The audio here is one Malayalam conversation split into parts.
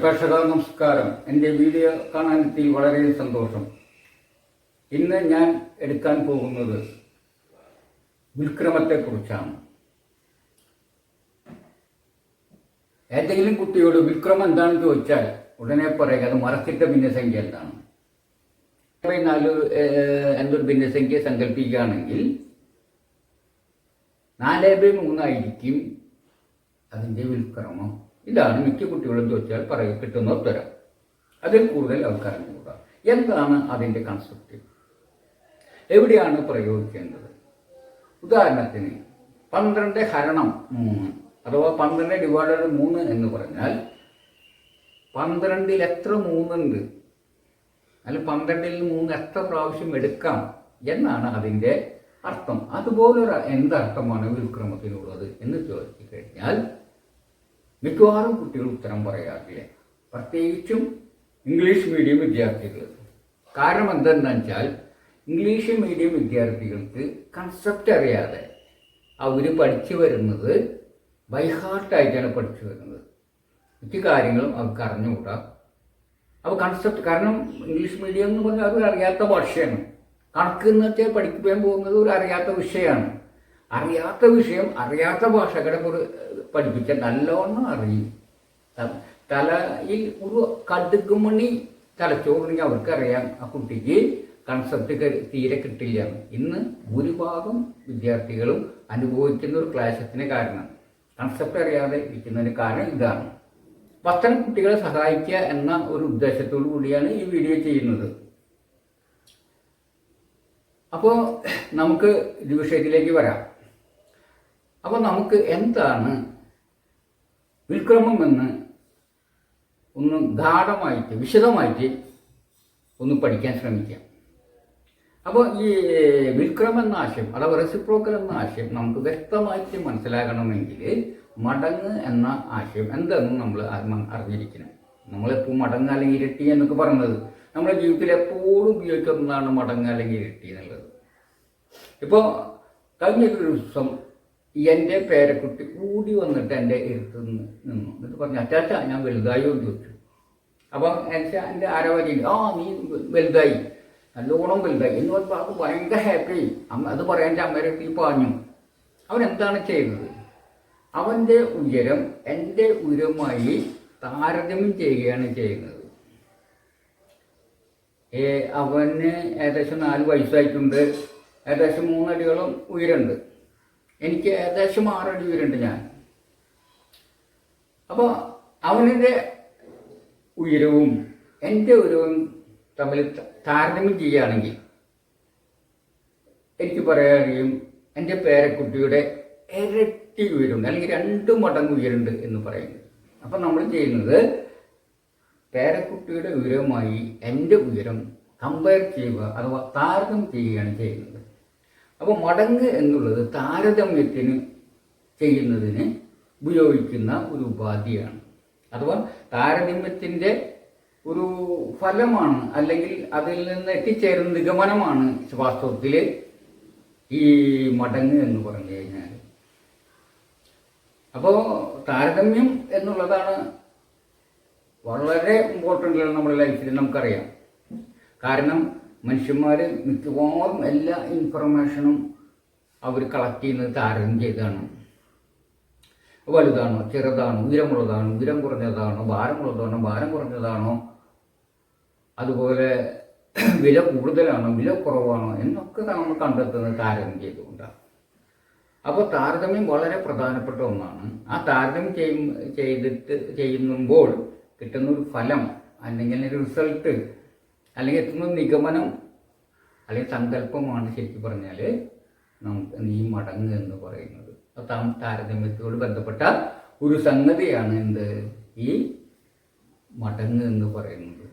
പ്രേക്ഷക നമസ്കാരം. എൻ്റെ വീഡിയോ കാണാനെത്തി വളരെ സന്തോഷം. ഇന്ന് ഞാൻ എടുക്കാൻ പോകുന്നത് വിൽക്രമത്തെക്കുറിച്ചാണ്. ഏതെങ്കിലും കുട്ടിയോട് വിൽക്രമം എന്താണെന്ന് ചോദിച്ചാൽ ഉടനെ പറയുക അത് മറച്ചിട്ട ഭിന്നസംഖ്യ എന്താണ്. 4 എന്നൊരു ഭിന്നസംഖ്യ സങ്കല്പിക്കുകയാണെങ്കിൽ 4/3 ആയിരിക്കും അതിൻ്റെ വിൽക്രമം. ഇതാണ് മിക്ക കുട്ടികളും ചോദിച്ചാൽ കിട്ടുന്ന ഉത്തരം. അതിൽ കൂടുതൽ അവർക്ക് അറിഞ്ഞുകൂടാ. എന്താണ് അതിൻ്റെ കൺസെപ്റ്റ്, എവിടെയാണ് പ്രയോഗിക്കേണ്ടത്? ഉദാഹരണത്തിന് 12/3 അഥവാ 12/3 എന്ന് പറഞ്ഞാൽ 12ൽ എത്ര 3 ഉണ്ട്, അല്ലെങ്കിൽ 12ൽ 3 എത്ര പ്രാവശ്യം എടുക്കാം എന്നാണ് അതിൻ്റെ അർത്ഥം. അതുപോലൊരു എന്തർത്ഥമാണ് വിൽക്രമത്തിനുള്ളത് എന്ന് ചോദിച്ചു കഴിഞ്ഞാൽ മിക്കവാറും കുട്ടികൾ ഉത്തരം പറയാറില്ല, പ്രത്യേകിച്ചും ഇംഗ്ലീഷ് മീഡിയം വിദ്യാർത്ഥികൾ. കാരണം എന്തെന്ന് വെച്ചാൽ ഇംഗ്ലീഷ് മീഡിയം വിദ്യാർത്ഥികൾക്ക് കൺസെപ്റ്റ് അറിയാതെ അവർ പഠിച്ചു വരുന്നത് ബൈഹാർട്ടായിട്ടാണ് പഠിച്ചു വരുന്നത്. മിക്ക കാര്യങ്ങളും അവർക്ക് അറിഞ്ഞുകൂടാ. അപ്പോൾ കൺസെപ്റ്റ്, കാരണം ഇംഗ്ലീഷ് മീഡിയം എന്ന് പറഞ്ഞാൽ അവർ അറിയാത്ത ഭാഷയാണ്. കണക്ക് എന്ന് വെച്ചാൽ പഠിക്കാൻ പോകുന്നത് ഒരു അറിയാത്ത വിഷയമാണ്. അറിയാത്ത വിഷയം അറിയാത്ത ഭാഷകളെ പഠിപ്പിച്ചാൽ നല്ലോണം അറിയും. തലയിൽ ഒരു കടുകുമണി തലച്ചോറുണ്ടെങ്കിൽ അവർക്കറിയാം ആ കുട്ടിക്ക് കൺസെപ്റ്റ് തീരെ കിട്ടില്ല. ഇന്ന് ഭൂരിഭാഗം വിദ്യാർത്ഥികളും അനുഭവിക്കുന്ന ഒരു ക്ലേശത്തിന് കാരണം, കൺസെപ്റ്റ് അറിയാതെ ഇരിക്കുന്നതിന് കാരണം ഇതാണ്. അത്തരം കുട്ടികളെ സഹായിക്കുക എന്ന ഒരു ഉദ്ദേശത്തോടു കൂടിയാണ് ഈ വീഡിയോ ചെയ്യുന്നത്. അപ്പോൾ നമുക്ക് ഇത് വിഷയത്തിലേക്ക് വരാം. അപ്പോൾ നമുക്ക് എന്താണ് വിൽക്രമം എന്ന് ഒന്ന് ഗാഢമായിട്ട് വിശദമായിട്ട് ഒന്ന് പഠിക്കാൻ ശ്രമിക്കാം. അപ്പോൾ ഈ വിൽക്രമം എന്ന ആശയം അഥവാ റെസിപ്രോക്കൽ എന്ന ആശയം നമുക്ക് വ്യക്തമായിട്ട് മനസ്സിലാകണമെങ്കിൽ മടങ്ങ് എന്ന ആശയം എന്താണെന്ന് നമ്മൾ അറിഞ്ഞിരിക്കണം. നമ്മളിപ്പോൾ മടങ്ങ് അല്ലെങ്കിൽ ഇരട്ടി എന്നൊക്കെ പറയുന്നത് നമ്മുടെ ജീവിതത്തിൽ എപ്പോഴും ഉപയോഗിക്കുന്നതാണ് മടങ്ങ് അല്ലെങ്കിൽ ഇരട്ടി എന്നുള്ളത്. ഇപ്പോൾ കഴിഞ്ഞൊരു ദിവസം എൻ്റെ പേരക്കുട്ടി കൂടി വന്നിട്ട് എൻ്റെ അടുത്ത് നിന്നു. എന്നിട്ട് പറഞ്ഞു, അച്ചാച്ച ഞാൻ വലുതായോ എന്ന് ചോദിച്ചു. അപ്പം എൻ്റെ ആരവരിയിൽ നീ വലുതായി, നല്ലോണം വലുതായി എന്ന് പറഞ്ഞപ്പോൾ അവർക്ക് ഭയങ്കര ഹാപ്പി. അത് പറയാൻ എൻ്റെ അമ്മയുടെ അടുത്ത് പറഞ്ഞു. അവൻ എന്താണ് ചെയ്തത്? അവൻ്റെ ഉയരം എൻ്റെ ഉയരമായി താരതമ്യം ചെയ്യുകയാണ് ചെയ്യുന്നത്. അവന് ഏകദേശം 4 വയസ്സായിട്ടുണ്ട്, ഏകദേശം 3 അടിയോളം ഉയരമുണ്ട്. എനിക്ക് ഏകദേശം 6 അടി ഉയരമുണ്ട് ഞാൻ. അപ്പോൾ അവൻ്റെ ഉയരവും എൻ്റെ ഉയരവും തമ്മിൽ താരതമ്യം ചെയ്യുകയാണെങ്കിൽ എനിക്ക് പറയാൻ കഴിയും എൻ്റെ പേരക്കുട്ടിയുടെ ഇരട്ടി ഉയരമുണ്ട്, അല്ലെങ്കിൽ 2 മടങ്ങ് ഉയരമുണ്ട് എന്ന് പറയുന്നത്. അപ്പം നമ്മൾ ചെയ്യുന്നത് പേരക്കുട്ടിയുടെ ഉയരവുമായി എൻ്റെ ഉയരം കമ്പയർ ചെയ്യുക അഥവാ താരതമ്യം ചെയ്യുകയാണ് ചെയ്യുന്നത്. അപ്പോൾ മടങ്ങ് എന്നുള്ളത് താരതമ്യത്തിന് ചെയ്യുന്നതിന് ഉപയോഗിക്കുന്ന ഒരു ഉപാധിയാണ്, അഥവാ താരതമ്യത്തിൻ്റെ ഒരു ഫലമാണ്, അല്ലെങ്കിൽ അതിൽ നിന്ന് എത്തിച്ചേരുന്ന നിഗമനമാണ് വാസ്തവത്തിൽ ഈ മടങ്ങ് എന്ന് പറഞ്ഞു കഴിഞ്ഞാൽ. അപ്പോൾ താരതമ്യം എന്നുള്ളതാണ് വളരെ ഇമ്പോർട്ടൻ്റ് ആണ് നമ്മുടെ ലൈഫിൽ, നമുക്കറിയാം. കാരണം മനുഷ്യന്മാർ മിക്കവാറും എല്ലാ ഇൻഫർമേഷനും അവർ കളക്ട് ചെയ്യുന്നത് താരതമ്യം ചെയ്താണ്. വലുതാണോ ചെറുതാണോ, ഉയരമുള്ളതാണോ ഉയരം കുറഞ്ഞതാണോ, ഭാരമുള്ളതാണോ ഭാരം കുറഞ്ഞതാണോ, അതുപോലെ വില കൂടുതലാണോ വില കുറവാണോ എന്നൊക്കെ നമ്മൾ കണ്ടെത്തുന്നത് താരതമ്യം ചെയ്തുകൊണ്ടാണ്. അപ്പോൾ താരതമ്യം വളരെ പ്രധാനപ്പെട്ട ഒന്നാണ്. ആ താരതമ്യം ചെയ്യുമ്പോൾ കിട്ടുന്നൊരു ഫലം, അല്ലെങ്കിൽ ഒരു റിസൾട്ട്, അല്ലെങ്കിൽ എത്തുന്ന നിഗമനം അല്ലെങ്കിൽ സങ്കല്പമാണ് ശരിക്കും പറഞ്ഞാൽ നമുക്ക് ഈ മടങ്ങ് എന്ന് പറയുന്നത്. താരതമ്യത്തോട് ബന്ധപ്പെട്ട ഒരു സംഗതിയാണ് എന്ത് ഈ മടങ്ങ് എന്ന് പറയുന്നത്.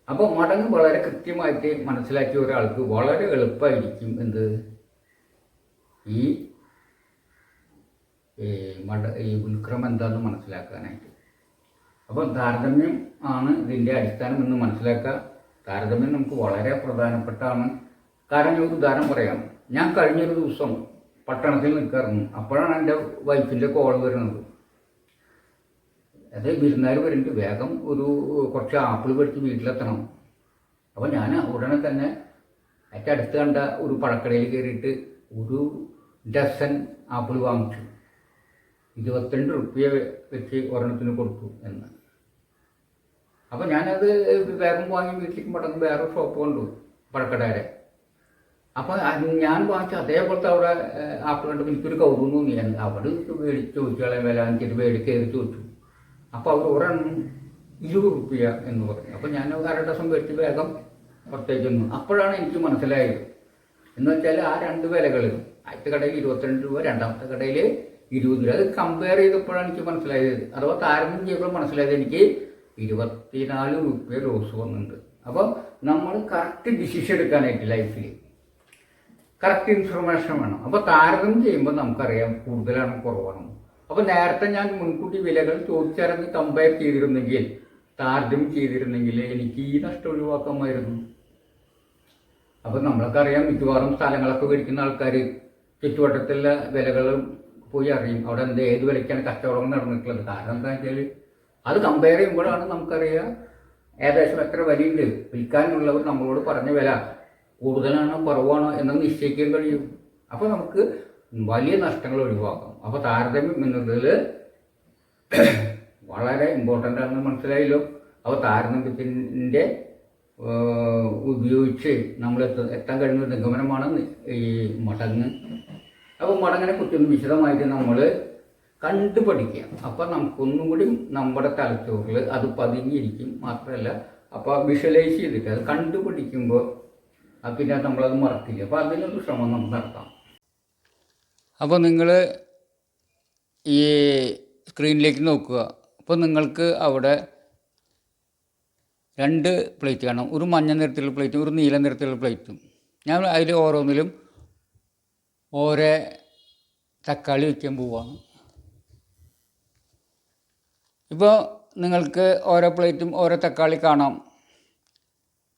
അപ്പോൾ മടങ്ങ് വളരെ കൃത്യമായിട്ട് മനസ്സിലാക്കിയ ഒരാൾക്ക് വളരെ എളുപ്പമായിരിക്കും എന്ത് ഈ വിൽക്രമം എന്താണെന്ന് മനസ്സിലാക്കാനായിട്ട്. അപ്പം താരതമ്യം ആണ് ഇതിൻ്റെ അടിസ്ഥാനം എന്ന് മനസ്സിലാക്കുക. താരതമ്യം നമുക്ക് വളരെ പ്രധാനപ്പെട്ടാണ്. കാരണം ഒരു ഉദാഹരണം പറയാം. ഞാൻ കഴിഞ്ഞൊരു ദിവസം പട്ടണത്തിൽ നിൽക്കാറുണ്ട്. അപ്പോഴാണ് എൻ്റെ വൈഫിൻ്റെ കോൾ വരുന്നത്. അത് വിരുന്നുകാർ വരുന്നുണ്ട്, വേഗം കുറച്ച് ആപ്പിൾ പൊടിച്ച് വീട്ടിലെത്തണം. അപ്പോൾ ഞാൻ ഉടനെ തന്നെ ഏറ്റവും അടുത്ത് കണ്ട ഒരു പഴക്കടയിൽ കയറിയിട്ട് ഒരു ഡസൻ ആപ്പിൾ വാങ്ങിച്ചു. 22 റുപ്യ വെച്ച് ഒരെണ്ണത്തിന് കൊടുത്തു എന്ന്. അപ്പോൾ ഞാനത് വേഗം വാങ്ങി വീട്ടിലേക്ക് മടങ്ങും, വേറെ ഷോപ്പ് കൊണ്ടു പഴക്കടയുടെ. അപ്പോൾ ഞാൻ വാങ്ങിച്ച അതേപോലത്തെ അവിടെ ആപ്പിൾ കണ്ടപ്പോൾ എനിക്കൊരു കൗതുകം തോന്നി. അവിടെ ചോദിച്ചാളെ വില എനിക്കൊരു കയറി ചോദിച്ചു. അപ്പോൾ അവർ ഒരെണ്ണം 20 റുപ്യ എന്ന് പറഞ്ഞു. അപ്പോൾ ഞാൻ അര ഡസൻ മേടിച്ച് വേഗം പുറത്തേക്ക് വന്നു. അപ്പോഴാണ് എനിക്ക് മനസ്സിലായത് എന്ന് വെച്ചാൽ ആ രണ്ട് വിലകൾ, ആദ്യത്തെ കടയിൽ 22 രൂപ, രണ്ടാമത്തെ കടയിൽ 20 രൂപ. അത് കമ്പയർ ചെയ്തപ്പോഴാണ് എനിക്ക് മനസ്സിലായത്, അഥവാ താരതമ്യം ചെയ്തപ്പോൾ മനസ്സിലായത് എനിക്ക് 24 റുപ്യ ലോസ് വന്നിട്ടുണ്ട്. അപ്പോൾ നമ്മൾ കറക്റ്റ് ഡിസിഷൻ എടുക്കാനായിട്ട് ലൈഫിൽ കറക്റ്റ് ഇൻഫർമേഷൻ വേണം. അപ്പോൾ താരതമ്യം ചെയ്യുമ്പോൾ നമുക്കറിയാം കൂടുതലാണ് കുറവാണ്. അപ്പോൾ നേരത്തെ ഞാൻ മുൻകൂട്ടി വിലകൾ ചോദിച്ചറിഞ്ഞ് കമ്പയർ ചെയ്തിരുന്നെങ്കിൽ, താരതമ്യം ചെയ്തിരുന്നെങ്കിൽ എനിക്ക് ഈ നഷ്ടം ഒഴിവാക്കാമായിരുന്നു. അപ്പോൾ നമ്മളൊക്കെ അറിയാം, മിക്കവാറും സ്ഥലങ്ങളൊക്കെ മേടിക്കുന്ന ആൾക്കാർ ചുറ്റുവട്ടത്തുള്ള വിലകൾ പോയി അറിയും, അവിടെ ഏത് വിലയ്ക്കാണ് കച്ചവടം നടന്നിട്ടുള്ളത്. കാരണം എന്താ വെച്ചാൽ അത് കമ്പയർ ചെയ്യുമ്പോഴാണ് നമുക്കറിയാം ഏകദേശം എത്ര വിലയുണ്ട്. വിൽക്കാനുള്ളവർ നമ്മളോട് പറഞ്ഞ വില കൂടുതലാണോ കുറവാണോ എന്ന് നിശ്ചയിക്കാൻ കഴിയും. അപ്പോൾ നമുക്ക് വലിയ നഷ്ടങ്ങൾ ഒഴിവാക്കാം. അപ്പോൾ താരതമ്യം എന്നുള്ളതിൽ വളരെ ഇമ്പോർട്ടൻ്റ് ആണെന്ന് മനസ്സിലായല്ലോ. അപ്പോൾ താരതമ്യത്തിൻ്റെ ഉപയോഗിച്ച് നമ്മൾ എത്താൻ കഴിയുന്ന നിഗമനമാണ് ഈ മടങ്ങ്. അപ്പോൾ മടങ്ങിനെ കുറിച്ചൊന്ന് വിശദമായിട്ട് നമ്മൾ കണ്ടുപഠിക്കുക. അപ്പോൾ നമുക്കൊന്നും കൂടി നമ്മുടെ തലച്ചോറിൽ അത് പതിഞ്ഞിരിക്കും. മാത്രമല്ല അപ്പോൾ വിഷ്വലൈസ് ചെയ്തിട്ട് അത് കണ്ടുപഠിക്കുമ്പോൾ പിന്നെ നമ്മളത് മറക്കില്ല. അപ്പോൾ അതിനൊരു ശ്രമം നമുക്ക് നടത്താം. അപ്പോൾ നിങ്ങൾ ഈ സ്ക്രീനിലേക്ക് നോക്കുക. അപ്പോൾ നിങ്ങൾക്ക് അവിടെ 2 പ്ലേറ്റ് കാണാം. ഒരു മഞ്ഞ നിറത്തിലുള്ള പ്ലേറ്റും ഒരു നീല നിറത്തിലുള്ള പ്ലേറ്റും. ഞാൻ അതിൽ ഓരോന്നിലും ഓരോ തക്കാളി വയ്ക്കാൻ പോവാണ്. ഇപ്പോൾ നിങ്ങൾക്ക് ഓരോ പ്ലേറ്റും ഓരോ തക്കാളി കാണാം.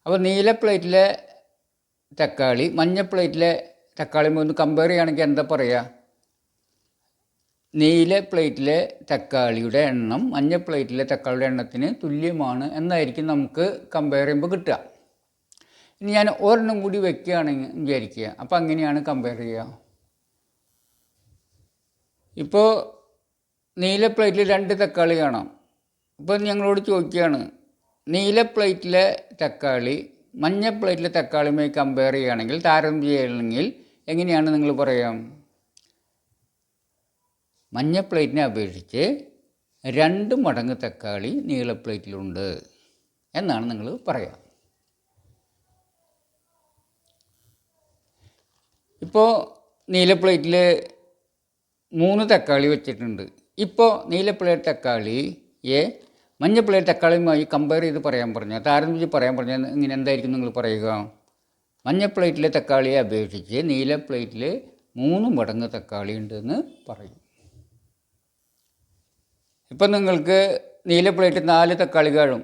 അപ്പോൾ നീല പ്ലേറ്റിലെ തക്കാളി മഞ്ഞ പ്ലേറ്റിലെ തക്കാളി ഒന്ന് കമ്പയർ ചെയ്യുകയാണെങ്കിൽ എന്താ പറയുക? നീല പ്ലേറ്റിലെ തക്കാളിയുടെ എണ്ണം മഞ്ഞ പ്ലേറ്റിലെ തക്കാളിയുടെ എണ്ണത്തിന് തുല്യമാണ് എന്നായിരിക്കും നമുക്ക് കമ്പയർ ചെയ്യുമ്പോൾ കിട്ടുക. ഇനി ഞാൻ ഒരെണ്ണം കൂടി വെക്കുകയാണെങ്കിൽ വിചാരിക്കുക. അപ്പോൾ അങ്ങനെയാണ് കമ്പയർ ചെയ്യുക. ഇപ്പോൾ നീല പ്ലേറ്റിൽ 2 തക്കാളി കാണാം. ഇപ്പോൾ ഞങ്ങളോട് ചോദിക്കുകയാണ്, നീല പ്ലേറ്റിലെ തക്കാളി മഞ്ഞ പ്ലേറ്റിലെ തക്കാളിയുമായി കമ്പയർ ചെയ്യുകയാണെങ്കിൽ, താരതമ്യം ചെയ്യുകയാണെങ്കിൽ എങ്ങനെയാണ് നിങ്ങൾ പറയാം? മഞ്ഞ പ്ലേറ്റിനെ അപേക്ഷിച്ച് 2 മടങ്ങ് തക്കാളി നീല പ്ലേറ്റിലുണ്ട് എന്നാണ് നിങ്ങൾ പറയുക. ഇപ്പോൾ നീല പ്ലേറ്റിൽ 3 തക്കാളി വെച്ചിട്ടുണ്ട്. ഇപ്പോൾ നീല പ്ലേറ്റ് തക്കാളിയെ മഞ്ഞ പ്ലേറ്റ് തക്കാളിയുമായി കമ്പയർ ചെയ്ത് പറയാൻ പറഞ്ഞാൽ, താരതമ്യം ചെയ്ത് പറയാൻ പറഞ്ഞാൽ ഇങ്ങനെ എന്തായിരിക്കും നിങ്ങൾ പറയുക? മഞ്ഞ പ്ലേറ്റിലെ തക്കാളിയെ അപേക്ഷിച്ച് നീല പ്ലേറ്റിൽ 3 മടങ്ങ് തക്കാളി ഉണ്ടെന്ന് പറയും. ഇപ്പം നിങ്ങൾക്ക് നീല പ്ലേറ്റ് 4 തക്കാളി കാണും.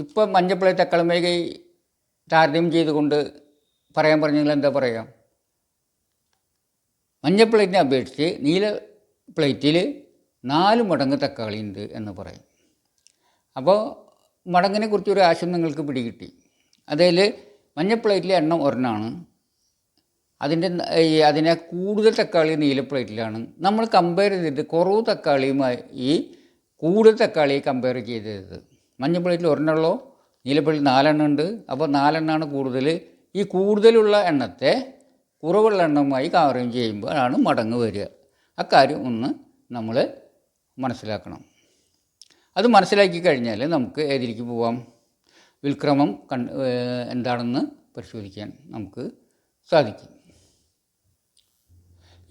ഇപ്പം മഞ്ഞ പ്ലേറ്റ് തക്കാളിയുമായി താരതമ്യം ചെയ്തുകൊണ്ട് പറയാൻ പറഞ്ഞെങ്കിൽ എന്താ പറയുക? മഞ്ഞ പ്ലേറ്റിനെ അപേക്ഷിച്ച് നീല പ്ലേറ്റിൽ 4 മടങ്ങ് തക്കാളി ഉണ്ട് എന്ന് പറയും. അപ്പോൾ മടങ്ങിനെ കുറിച്ചൊരു ആശയം നിങ്ങൾക്ക് പിടികിട്ടി. അതിൽ മഞ്ഞ പ്ലേറ്റിലെ എണ്ണം ഒരെണ്ണമാണ്, അതിനെ കൂടുതൽ തക്കാളി നീല പ്ലേറ്റിലാണ്. നമ്മൾ കമ്പയർ ചെയ്തിട്ട് കുറവ് തക്കാളിയുമായി ഈ കൂടുതൽ തക്കാളിയെ കമ്പയർ ചെയ്തത്. മഞ്ഞ പ്ലേറ്റിൽ ഒരെണ്ണമുള്ളൂ, നീല പ്ലേറ്റിൽ 4 എണ്ണം ഉണ്ട്. അപ്പോൾ 4 എണ്ണമാണ് കൂടുതൽ. ഈ കൂടുതലുള്ള എണ്ണത്തെ കുറവുള്ള എണ്ണവുമായി കമ്പയർ ചെയ്യുമ്പോഴാണ് മടങ്ങ് വരിക. അക്കാര്യം ഒന്ന് നമ്മൾ മനസ്സിലാക്കണം. അത് മനസ്സിലാക്കി കഴിഞ്ഞാൽ നമുക്ക് ഏതിലേക്ക് പോവാം? വിൽക്രമം എന്താണെന്ന് പരിശോധിക്കാൻ നമുക്ക് സാധിക്കും.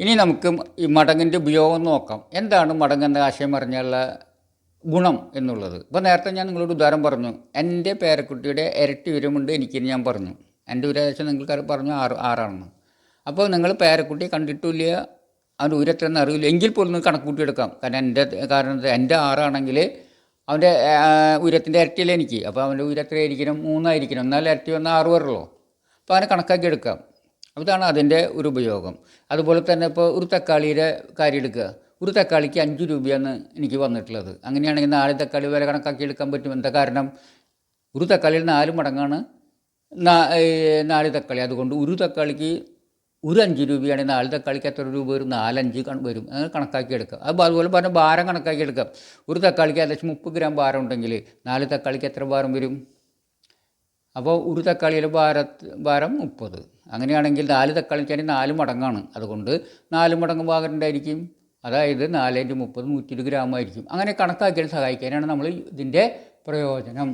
ഇനി നമുക്ക് ഈ മടങ്ങിൻ്റെ ഉപയോഗം നോക്കാം. എന്താണ് മടങ്ങ് എന്ന ആശയം അറിഞ്ഞുള്ള ഗുണം എന്നുള്ളത്? ഇപ്പോൾ നേരത്തെ ഞാൻ നിങ്ങളോട് ഉദാഹരണം പറഞ്ഞു, എൻ്റെ പേരക്കുട്ടിയുടെ ഇരട്ടി ഉയരമുണ്ട് എനിക്കിന് ഞാൻ പറഞ്ഞു. എൻ്റെ ഉയരം നിങ്ങൾക്ക് പറഞ്ഞു 6 അപ്പോൾ നിങ്ങൾ പേരക്കുട്ടിയെ കണ്ടിട്ടില്ല, അവൻ്റെ ഉയരത്തിലെന്ന് അറിയില്ല എങ്കിൽ പോലും കണക്ക് കൂട്ടിയെടുക്കാം. കാരണം എൻ്റെ 6 ആണെങ്കിൽ അവൻ്റെ ഉയരത്തിൻ്റെ ഇരട്ടിയല്ലേ എനിക്ക്. അപ്പോൾ അവൻ്റെ ഉയരത്തിൽ ഇരിക്കണം 3 ആയിരിക്കണം, എന്നാൽ ഇരട്ടി വന്നാൽ 6 വരുള്ളൂ. അപ്പോൾ അവനെ കണക്കാക്കി എടുക്കാം. അതാണ് അതിൻ്റെ ഒരു ഉപയോഗം. അതുപോലെ തന്നെ ഇപ്പോൾ ഒരു തക്കാളിയുടെ കാര്യം എടുക്കുക. ഒരു തക്കാളിക്ക് 5 രൂപയാണ് എനിക്ക് വന്നിട്ടുള്ളത്. അങ്ങനെയാണെങ്കിൽ 4 തക്കാളി വരെ കണക്കാക്കി എടുക്കാൻ പറ്റും. എന്താ കാരണം? ഒരു തക്കാളിയിൽ 4 മടങ്ങാണ് 4 തക്കാളി. അതുകൊണ്ട് ഒരു തക്കാളിക്ക് ഒരു 5 രൂപയാണെങ്കിൽ 4 തക്കാളിക്ക് എത്ര രൂപ വരും? 4 5 വരും. അങ്ങനെ കണക്കാക്കി എടുക്കാം. അത് അതുപോലെ പറഞ്ഞാൽ ഭാരം കണക്കാക്കി എടുക്കാം. ഒരു തക്കാളിക്ക് ഏകദേശം 30 ഗ്രാം ഭാരം ഉണ്ടെങ്കിൽ 4 തക്കാളിക്ക് എത്ര ഭാരം വരും? അപ്പോൾ ഒരു തക്കാളിയുടെ ഭാരം 30. അങ്ങനെയാണെങ്കിൽ 4 തക്കാളിക്ക് 4 മടങ്ങാണ്. അതുകൊണ്ട് 4 മടങ്ങ് ഭാഗം ഉണ്ടായിരിക്കും. അതായത് 4 × 30 120 ഗ്രാം ആയിരിക്കും. അങ്ങനെ കണക്കാക്കിയാൽ സഹായിക്കാനാണ് നമ്മൾ ഇതിൻ്റെ പ്രയോജനം.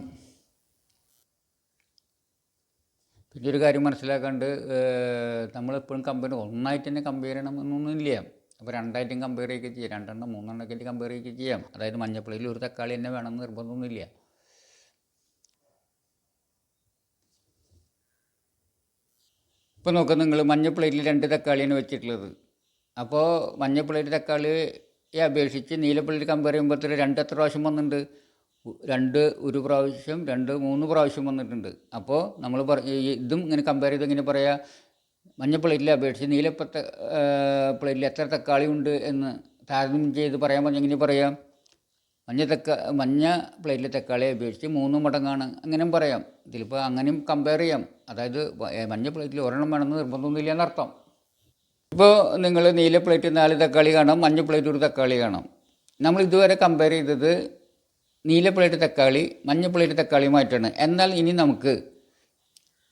പിന്നെ ഒരു കാര്യം മനസ്സിലാക്കാണ്ട്, നമ്മളെപ്പോഴും കമ്പയർ ഒന്നായിട്ട് തന്നെ കമ്പയർ ചെയ്യണമെന്നൊന്നുമില്ല. അപ്പോൾ രണ്ടായിട്ടും കമ്പയർ ചെയ്യുകയൊക്കെ ചെയ്യാം. 2 എണ്ണം 3 എണ്ണമൊക്കെ കമ്പയർ ചെയ്യുകയൊക്കെ ചെയ്യാം. അതായത് മഞ്ഞൾപ്പൊടിയിൽ ഒരു തക്കാളി തന്നെ വേണമെന്ന് നിർബന്ധമൊന്നുമില്ല. ഇപ്പോൾ നോക്കുക, നിങ്ങൾ മഞ്ഞ പ്ലേറ്റിൽ 2 തക്കാളിയാണ് വെച്ചിട്ടുള്ളത്. അപ്പോൾ മഞ്ഞ പ്ലേറ്റ് തക്കാളിയെ അപേക്ഷിച്ച് നീല പ്ലേറ്റ് കമ്പയർ ചെയ്യുമ്പോൾ 2 എത്ര പ്രാവശ്യം വന്നിട്ടുണ്ട്? 2 ഒരു പ്രാവശ്യം, 2 3 പ്രാവശ്യം വന്നിട്ടുണ്ട്. അപ്പോൾ നമ്മൾ ഇതും ഇങ്ങനെ കമ്പയർ ചെയ്ത് ഇങ്ങനെ പറയാം, മഞ്ഞ പ്ലേറ്റിലെ അപേക്ഷിച്ച് നീല പ്ലേറ്റിൽ എത്ര തക്കാളി ഉണ്ട് എന്ന് താരതമ്യം ചെയ്ത് പറയാൻ പറഞ്ഞാൽ എങ്ങനെ പറയാം? മഞ്ഞ പ്ലേറ്റിലെ തക്കാളിയെ അപേക്ഷിച്ച് 3 മടങ്ങാണ്. അങ്ങനെയും പറയാം. ഇതിലിപ്പോൾ അങ്ങനെയും കമ്പയർ ചെയ്യാം. അതായത് മഞ്ഞ പ്ലേറ്റിൽ ഒരെണ്ണം വേണമെന്ന് നിർബന്ധമൊന്നുമില്ല എന്നർത്ഥം. ഇപ്പോൾ നിങ്ങൾ നീല പ്ലേറ്റ് 4 തക്കാളി കാണാം, മഞ്ഞ പ്ലേറ്റ് ഒരു തക്കാളി കാണാം. നമ്മൾ ഇതുവരെ കമ്പയർ ചെയ്തത് നീല പ്ലേറ്റ് തക്കാളി മഞ്ഞ പ്ലേറ്റ് തക്കാളിയുമായിട്ടാണ്. എന്നാൽ ഇനി നമുക്ക്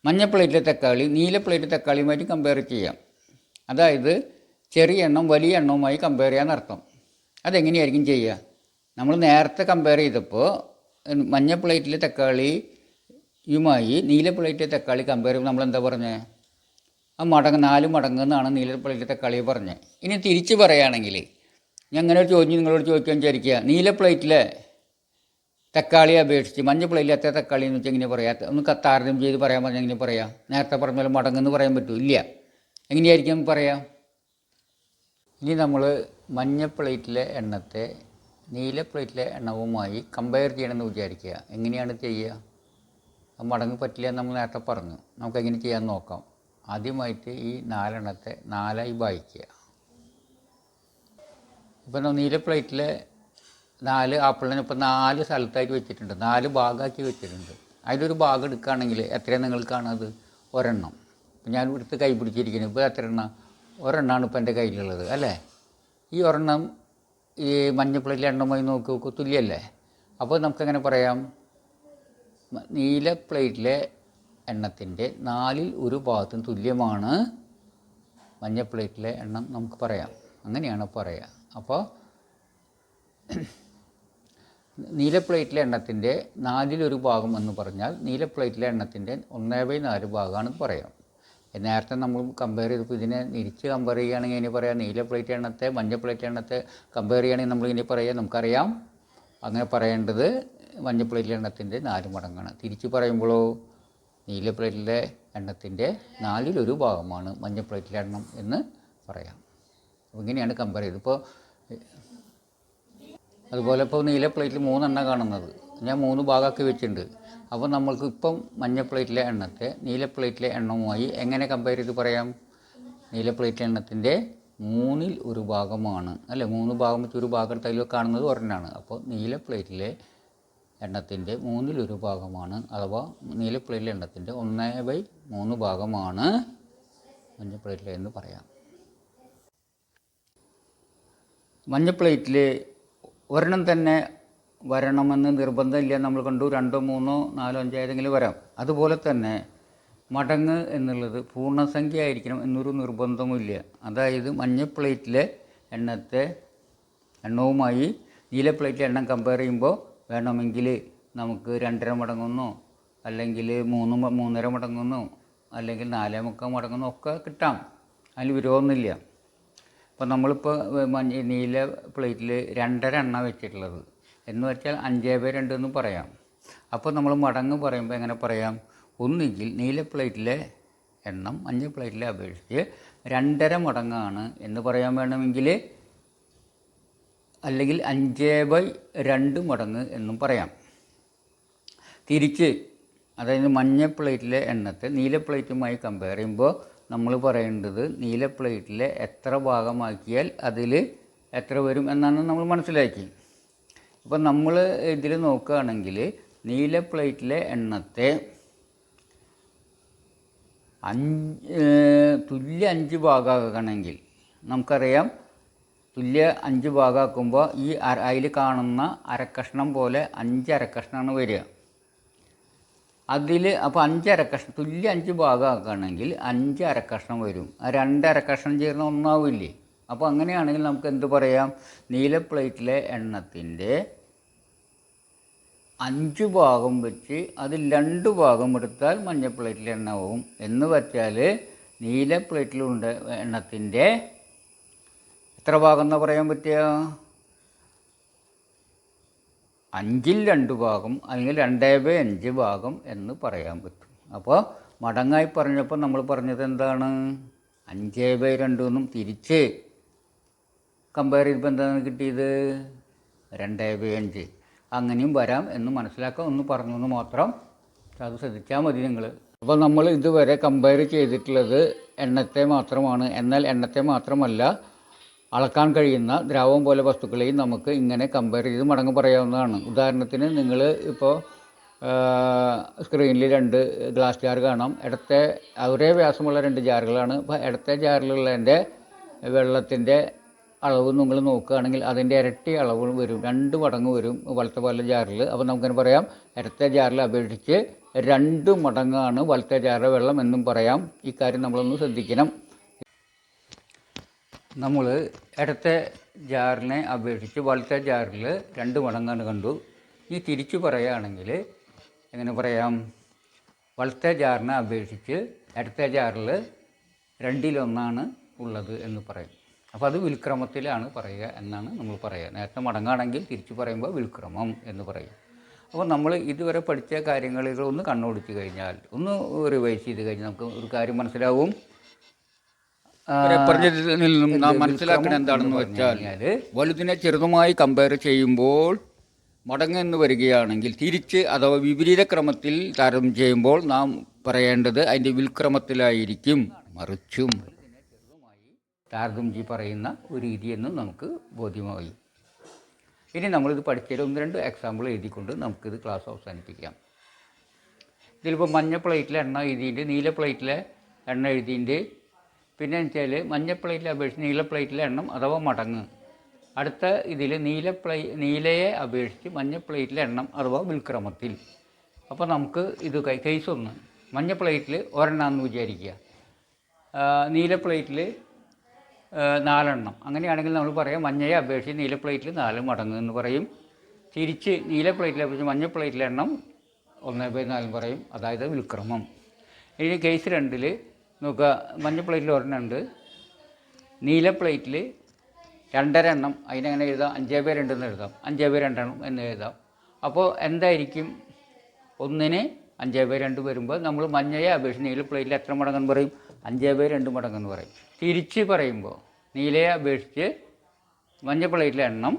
മഞ്ഞ പ്ലേറ്റിലെ തക്കാളി നീല പ്ലേറ്റ് തക്കാളിയുമായിട്ട് കമ്പയർ ചെയ്യാം. അതായത് ചെറിയ എണ്ണം വലിയ എണ്ണവുമായി കമ്പയർ ചെയ്യാനർത്ഥം. അതെങ്ങനെയായിരിക്കും ചെയ്യുക? നമ്മൾ നേരത്തെ കമ്പയർ ചെയ്തപ്പോൾ മഞ്ഞ പ്ലേറ്റിലെ തക്കാളിയുമായി നീല പ്ലേറ്റിലെ തക്കാളി കമ്പയർ ചെയ്യുമ്പോൾ നമ്മൾ എന്താ പറഞ്ഞത്? ആ 4 മടങ്ങ് എന്നാണ് നീല പ്ലേറ്റിലെ തക്കാളി പറഞ്ഞത്. ഇനി തിരിച്ച് പറയുകയാണെങ്കിൽ, ഞാൻ അങ്ങനെ ഒരു ചോദ്യം നിങ്ങളോട് ചോദിക്കാൻ വിചാരിക്കുക, നീല പ്ലേറ്റിലെ തക്കാളിയെ അപേക്ഷിച്ച് മഞ്ഞ പ്ലേറ്റിൽ എത്ര തക്കാളി എന്ന് വെച്ചാൽ എങ്ങനെ പറയാം? ഒന്ന് താരതമ്യം ചെയ്ത് പറയാൻ പറഞ്ഞാൽ എങ്ങനെ പറയാം? നേരത്തെ പറഞ്ഞ പോലെ മടങ്ങെന്ന് പറയാൻ പറ്റുമോ? ഇല്ല. എങ്ങനെയായിരിക്കും പറയാം? ഇനി നമ്മൾ മഞ്ഞ പ്ലേറ്റിലെ എണ്ണത്തെ നീല പ്ലേറ്റിലെ എണ്ണവുമായി കമ്പയർ ചെയ്യണമെന്ന് വിചാരിക്കുക. എങ്ങനെയാണ് ചെയ്യുക? ആ മടങ്ങ് പറ്റില്ല എന്ന് നമ്മൾ നേരത്തെ പറഞ്ഞു. നമുക്കെങ്ങനെ ചെയ്യാമെന്ന് നോക്കാം. ആദ്യമായിട്ട് ഈ 4 എണ്ണത്തെ 4ആയി ഭാഗിക്കുക. ഇപ്പം നീല പ്ലേറ്റിലെ 4 ആപ്പിളിനെ ഇപ്പോൾ 4 സ്ഥലത്തായിട്ട് വെച്ചിട്ടുണ്ട്, 4 ഭാഗമാക്കി വെച്ചിട്ടുണ്ട്. അതിലൊരു ഭാഗം എടുക്കുകയാണെങ്കിൽ എത്രയാണ് നിങ്ങൾക്ക് കാണുന്നത്? ഒരെണ്ണം. ഇപ്പം ഞാൻ എടുത്ത് കൈ പിടിച്ചിരിക്കുന്നത് ഇപ്പോൾ എത്ര എണ്ണം? ഒരെണ്ണമാണ് ഇപ്പോൾ എൻ്റെ കയ്യിലുള്ളത് അല്ലേ? ഈ ഒരെണ്ണം ഈ മഞ്ഞ പ്ലേറ്റിലെ എണ്ണമായി നോക്കി തുല്യമല്ലേ? അപ്പോൾ നമുക്കെങ്ങനെ പറയാം? നീല പ്ലേറ്റിലെ എണ്ണത്തിൻ്റെ 4ൽ ഒരു ഭാഗത്തും തുല്യമാണ് മഞ്ഞ പ്ലേറ്റിലെ എണ്ണം നമുക്ക് പറയാം. അങ്ങനെയാണ് പറയുക. അപ്പോൾ നീല പ്ലേറ്റിലെ എണ്ണത്തിൻ്റെ 4ൽ ഒരു ഭാഗം എന്ന് പറഞ്ഞാൽ നീല പ്ലേറ്റിലെ എണ്ണത്തിൻ്റെ 1/4 ഭാഗമാണ് പറയാം. നേരത്തെ നമ്മൾ കമ്പയർ ചെയ്തപ്പോൾ ഇതിനെ തിരിച്ച് കമ്പയർ ചെയ്യുകയാണെങ്കിൽ ഇനി പറയാം, നീല പ്ലേറ്റ് എണ്ണത്തെ മഞ്ഞ പ്ലേറ്റ് എണ്ണത്തെ കമ്പയർ ചെയ്യുകയാണെങ്കിൽ നമ്മളിങ്ങനെ പറയാം, നമുക്കറിയാം അങ്ങനെ പറയേണ്ടത് മഞ്ഞ പ്ലേറ്റിലെ എണ്ണത്തിൻ്റെ 4 മടങ്ങാണ്. തിരിച്ച് പറയുമ്പോഴോ നീല പ്ലേറ്റിലെ എണ്ണത്തിൻ്റെ 4ൽ ഒരു ഭാഗമാണ് മഞ്ഞ പ്ലേറ്റിലെ എണ്ണം എന്ന് പറയാം. അപ്പോൾ ഇങ്ങനെയാണ് കമ്പയർ ചെയ്തത്. ഇപ്പോൾ അതുപോലെ ഇപ്പോൾ നീല പ്ലേറ്റിൽ 3 എണ്ണം കാണുന്നത് ഞാൻ 3 ഭാഗമാക്കി വെച്ചിട്ടുണ്ട്. അപ്പോൾ നമ്മൾക്ക് ഇപ്പം മഞ്ഞ പ്ലേറ്റിലെ എണ്ണത്തെ നീല പ്ലേറ്റിലെ എണ്ണവുമായി എങ്ങനെ കമ്പയർ ചെയ്ത് പറയാം? നീല പ്ലേറ്റിലെ എണ്ണത്തിൻ്റെ 3ൽ ഒരു ഭാഗമാണ് അല്ലേ? 3 ഭാഗം വെച്ച് ഒരു ഭാഗം എടുത്ത് അതിൽ കാണുന്നത് ഒരെണ്ണമാണ്. അപ്പോൾ നീല പ്ലേറ്റിലെ എണ്ണത്തിൻ്റെ 3ൽ ഒരു ഭാഗമാണ്, അഥവാ നീല പ്ലേറ്റിലെ എണ്ണത്തിൻ്റെ 1/3 ഭാഗമാണ് മഞ്ഞ പ്ലേറ്റിലെ എന്ന് പറയാം. മഞ്ഞ പ്ലേറ്റിൽ ഒരെണ്ണം തന്നെ വരണമെന്ന് നിർബന്ധമില്ല. നമ്മൾ കണ്ടു 2 3 4 5 ഏതെങ്കിലും വരാം. അതുപോലെ തന്നെ മടങ്ങ് എന്നുള്ളത് പൂർണ്ണസംഖ്യ ആയിരിക്കണം എന്നൊരു നിർബന്ധമില്ല. അതായത് മഞ്ഞ പ്ലേറ്റിലെ എണ്ണവുമായി നീല പ്ലേറ്റിലെ എണ്ണം കമ്പയർ ചെയ്യുമ്പോൾ വേണമെങ്കിൽ നമുക്ക് 2.5 മടങ്ങെന്നോ അല്ലെങ്കിൽ 3.5 മടങ്ങെന്നോ അല്ലെങ്കിൽ 4.25 മടങ്ങെന്നോ ഒക്കെ കിട്ടാം. അതിൽ വിരോധമൊന്നുമില്ല. അപ്പോൾ നമ്മളിപ്പോൾ നീല പ്ലേറ്റിൽ 2.5 എണ്ണ വെച്ചിട്ടുള്ളത് എന്ന് വെച്ചാൽ 5/2 എന്ന് പറയാം. അപ്പോൾ നമ്മൾ മടങ്ങ് പറയുമ്പോൾ എങ്ങനെ പറയാം? ഒന്നുകിൽ നീല പ്ലേറ്റിലെ എണ്ണം മഞ്ഞ പ്ലേറ്റിലെ അപേക്ഷിച്ച് 2.5 മടങ്ങാണ് എന്ന് പറയാൻ വേണമെങ്കിൽ, അല്ലെങ്കിൽ 5/2 മടങ്ങ് എന്നും പറയാം. തിരിച്ച് അതായത് മഞ്ഞ പ്ലേറ്റിലെ എണ്ണത്തെ നീല പ്ലേറ്റുമായി കമ്പയർ ചെയ്യുമ്പോൾ നമ്മൾ പറയേണ്ടത് നീല പ്ലേറ്റിലെ എത്ര ഭാഗമാക്കിയാൽ അതിൽ എത്ര വരും എന്നാണ് നമ്മൾ മനസ്സിലാക്കി. അപ്പം നമ്മൾ ഇതിൽ നോക്കുകയാണെങ്കിൽ നീല പ്ലേറ്റിലെ എണ്ണത്തെ തുല്യ 5 ഭാഗമാക്കണമെങ്കിൽ നമുക്കറിയാം, തുല്യ 5 ഭാഗമാക്കുമ്പോൾ ഈ അതിൽ കാണുന്ന അരക്കഷ്ണം പോലെ 5 അരക്കഷ്ണമാണ് വരിക. അതിൽ അപ്പോൾ 5 അരക്കഷ്ണം, തുല്യ 5 ഭാഗമാക്കുകയാണെങ്കിൽ 5 അരക്കഷ്ണം വരും. ആ 2 അരക്കഷ്ണം ചേർന്ന് ഒന്നാവില്ലേ? അപ്പോൾ അങ്ങനെയാണെങ്കിൽ നമുക്ക് എന്ത് പറയാം? നീല പ്ലേറ്റിലെ എണ്ണത്തിൻ്റെ 5 ഭാഗം വെച്ച് അതിൽ 2 ഭാഗം എടുത്താൽ മഞ്ഞ പ്ലേറ്റിലെ എണ്ണവും എന്ന് വെച്ചാൽ നീല പ്ലേറ്റിലുണ്ട് എണ്ണത്തിൻ്റെ എത്ര ഭാഗം എന്നാ പറയാൻ പറ്റുക? 5ൽ 2 ഭാഗം അല്ലെങ്കിൽ 2/5 ഭാഗം എന്ന് പറയാൻ പറ്റും. അപ്പോൾ മടങ്ങായി പറഞ്ഞപ്പോൾ നമ്മൾ പറഞ്ഞത് എന്താണ്? 5/2 എന്നും തിരിച്ച് കമ്പയർ ചെയ്തപ്പോൾ എന്താണ് കിട്ടിയത്? 2/5. അങ്ങനെയും വരാം എന്ന് മനസ്സിലാക്കാൻ ഒന്ന് പറഞ്ഞെന്ന് മാത്രം, അത് ശ്രദ്ധിച്ചാൽ മതി നിങ്ങൾ. അപ്പോൾ നമ്മൾ ഇതുവരെ കമ്പയർ ചെയ്തിട്ടുള്ളത് എണ്ണത്തെ മാത്രമാണ്. എന്നാൽ എണ്ണത്തെ മാത്രമല്ല, അളക്കാൻ കഴിയുന്ന ദ്രാവകം പോലെ വസ്തുക്കളെയും നമുക്ക് ഇങ്ങനെ കമ്പയർ ചെയ്ത് മടങ്ങ് പറയാവുന്നതാണ്. ഉദാഹരണത്തിന് നിങ്ങൾ ഇപ്പോൾ സ്ക്രീനിൽ 2 ഗ്ലാസ് ജാർ കാണാം. ഇടത്തെ ഒരേ വ്യാസമുള്ള 2 ജാറുകളാണ്. അപ്പോൾ ഇടത്തെ ജാറിലുള്ളതിൻ്റെ വെള്ളത്തിൻ്റെ അളവ് നിങ്ങൾ നോക്കുകയാണെങ്കിൽ അതിൻ്റെ ഇരട്ടി അളവ് വരും, 2 മടങ്ങ് വരും വലത്തെ പോലെ ജാറിൽ. അപ്പോൾ നമുക്കതിന് പറയാം ഇടത്തെ ജാറിൽ അപേക്ഷിച്ച് 2 മടങ്ങാണ് വലത്തെ ജാറിലെ വെള്ളം എന്നും പറയാം. ഈ കാര്യം നമ്മളൊന്ന് ശ്രദ്ധിക്കണം. നമ്മൾ ഇടത്തെ ജാറിനെ അപേക്ഷിച്ച് വലത്തെ ജാറിൽ 2 മടങ്ങാണ് കണ്ടു. ഈ തിരിച്ചു പറയുകയാണെങ്കിൽ എങ്ങനെ പറയാം? വലത്തെ ജാറിനെ അപേക്ഷിച്ച് ഇടത്തെ ജാറിൽ 2/1 ഉള്ളത് എന്ന് പറയും. അപ്പോൾ അത് വിൽക്രമത്തിലാണ് പറയുക എന്നാണ് നമ്മൾ പറയുക. നേരത്തെ മടങ്ങാണെങ്കിൽ തിരിച്ചു പറയുമ്പോൾ വിൽക്രമം എന്ന് പറയും. അപ്പോൾ നമ്മൾ ഇതുവരെ പഠിച്ച കാര്യങ്ങളിൽ ഒന്ന് കണ്ണോടിച്ച് കഴിഞ്ഞാൽ, ഒന്ന് റിവൈസ് ചെയ്ത് കഴിഞ്ഞാൽ നമുക്ക് ഒരു കാര്യം മനസ്സിലാവും. പറഞ്ഞതിൽ നിന്നും നാം മനസ്സിലാക്കണം എന്താണെന്ന് വെച്ചാൽ, വലുതിനെ ചെറുതുമായി കമ്പയർ ചെയ്യുമ്പോൾ മടങ്ങ് എന്ന് വരികയാണെങ്കിൽ തിരിച്ച് അഥവാ വിപരീത ക്രമത്തിൽ താരതമ്യം ചെയ്യുമ്പോൾ നാം പറയേണ്ടത് അതിൻ്റെ വിൽക്രമത്തിലായിരിക്കും. മറിച്ചും താരതമ്യം പറയുന്ന ഒരു രീതിയെന്നും നമുക്ക് ബോധ്യമായി. ഇനി നമ്മളിത് പഠിച്ചതിൽ 1-2 എക്സാമ്പിൾ എഴുതിക്കൊണ്ട് നമുക്കിത് ക്ലാസ് അവസാനിപ്പിക്കാം. ഇതിലിപ്പോൾ മഞ്ഞ പ്ലേറ്റിലെ എണ്ണ എഴുതിയിട്ട് നീല പ്ലേറ്റിലെ എണ്ണ എഴുതിയിട്ട്, പിന്നെ വെച്ചാൽ മഞ്ഞ പ്ലേറ്റിലെ അപേക്ഷിച്ച് നീല പ്ലേറ്റിലെ എണ്ണം അഥവാ മടങ്ങ്. അടുത്ത ഇതിൽ നീലയെ അപേക്ഷിച്ച് മഞ്ഞ പ്ലേറ്റിലെ എണ്ണം അഥവാ വിൽക്രമത്തിൽ. അപ്പോൾ നമുക്ക് ഇത് കേസ് 1, മഞ്ഞ പ്ലേറ്റിൽ ഒരെണ്ണമെന്ന് വിചാരിക്കുക, നീല പ്ലേറ്റിൽ 4 എണ്ണം. അങ്ങനെയാണെങ്കിൽ നമ്മൾ പറയാം മഞ്ഞയെ അപേക്ഷിച്ച് നീല പ്ലേറ്റിൽ 4 മടങ്ങ് എന്ന് പറയും. തിരിച്ച് നീല പ്ലേറ്റിൽ അപേക്ഷിച്ച് മഞ്ഞ പ്ലേറ്റിലെ എണ്ണം 1/4 പറയും, അതായത് വിൽക്രമം. ഇനി കേസ് 2ൽ നോക്കുക, മഞ്ഞ പ്ലേറ്റിൽ 1 ഉണ്ട്, നീല പ്ലേറ്റിൽ 2.5 എണ്ണം. അതിനെങ്ങനെ എഴുതാം? 5/2 എന്ന് എഴുതാം, 5/2 എന്ന് എഴുതാം. അപ്പോൾ എന്തായിരിക്കും? 1ന് 5/2 വരുമ്പോൾ നമ്മൾ മഞ്ഞയെ അപേക്ഷിച്ച് നീല പ്ലേറ്റിൽ എത്ര മടങ്ങെന്ന് പറയും? 5/2 മടങ്ങെന്ന് പറയും. തിരിച്ച് പറയുമ്പോൾ നീലയെ അപേക്ഷിച്ച് മഞ്ഞ പ്ലേറ്റിലെ എണ്ണം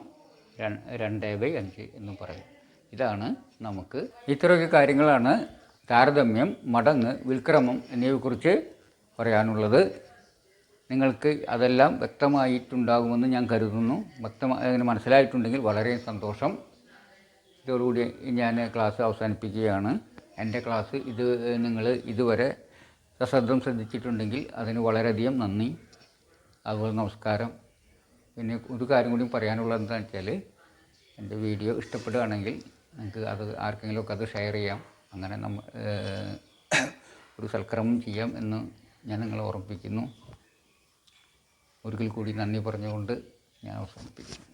2/5 എന്നും പറയും. ഇതാണ് നമുക്ക് ഇത്രയൊക്കെ കാര്യങ്ങളാണ് താരതമ്യം, മടങ്ങ്, വിൽക്രമം എന്നിവയെക്കുറിച്ച് പറയാനുള്ളത്. നിങ്ങൾക്ക് അതെല്ലാം വ്യക്തമായിട്ടുണ്ടാകുമെന്ന് ഞാൻ കരുതുന്നു. അങ്ങനെ മനസ്സിലായിട്ടുണ്ടെങ്കിൽ വളരെ സന്തോഷം. ഇതോടുകൂടി ഞാൻ ക്ലാസ് അവസാനിപ്പിക്കുകയാണ്. എൻ്റെ ക്ലാസ് നിങ്ങൾ ഇതുവരെ സശ്രദ്ധം ശ്രദ്ധിച്ചിട്ടുണ്ടെങ്കിൽ അതിന് വളരെയധികം നന്ദി. അതുപോലെ നമസ്കാരം. പിന്നെ ഒരു കാര്യം കൂടി പറയാനുള്ളത് എന്താണെന്ന് വെച്ചാൽ, എൻ്റെ വീഡിയോ ഇഷ്ടപ്പെടുകയാണെങ്കിൽ നിങ്ങൾക്ക് അത് ആർക്കെങ്കിലുമൊക്കെ അത് ഷെയർ ചെയ്യാം. അങ്ങനെ ഒരു സൽക്രമം ചെയ്യാം എന്ന് ഞാൻ നിങ്ങളെ ഓർമ്മിപ്പിക്കുന്നു. ഒരിക്കൽ കൂടി നന്ദി പറഞ്ഞുകൊണ്ട് ഞാൻ അവസാനിപ്പിക്കുന്നു.